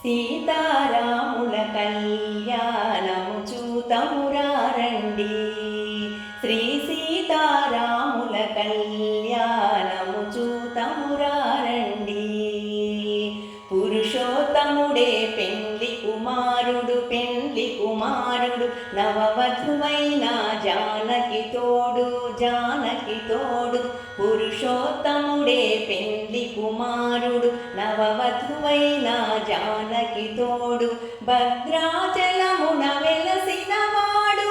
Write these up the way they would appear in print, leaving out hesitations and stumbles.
సీతారాముల కళ్యాణము చూతమురారండి. శ్రీ సీతారాముల కళ్యాణము చూతమురారండి. పురుషోత్తముడే పెండ్లి కుమారుడు నవవధువైన జానకి తోడు పురుషోత్తముడే పెండ్లి కుమారుడు నవవధువైన జానకి తోడు భద్రాచలమున వెలసినవాడు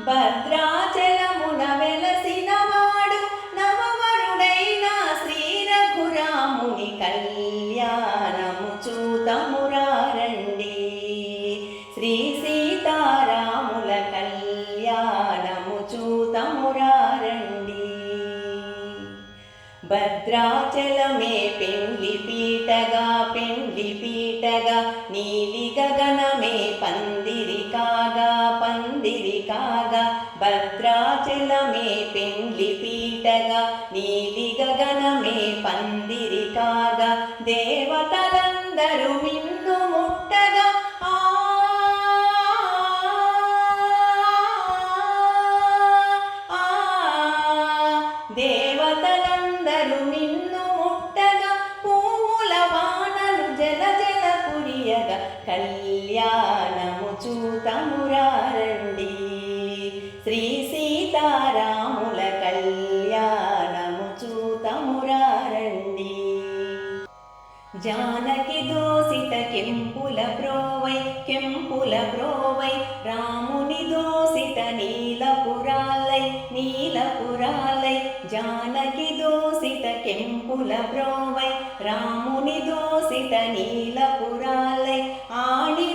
భద్రాచలమున వెలసినవాడు నవవరుడైన శ్రీ రఘురాముని కళ్యాణము చూతమురారండి. శ్రీ సీతారాముల కళ్యాణము చూతమురారండి. భద్రాచలమే పెండ్లి పీటగా నీలి గగనమే పందిరి కాగా భద్రాచలమే పెండ్లి పీటగా నీలి గగనమే పందిరి కాగా దేవతలందరూ మిన్ను ముట్టగా దేవతలందరూ మిన్ను ముట్టగా పూల వానలు జల కురియగా కళ్యాణము చూతమురారండి. శ్రీ సీతారాముల కళ్యాణము చూతమురారండి. జానకి దోసిత కెంపుల ప్రోవై రాముని దోసిత నీలపురాలై జానకి దోసిత కెంపుల ప్రోవై రాముని దోసిత నీలపురాలై ఆడి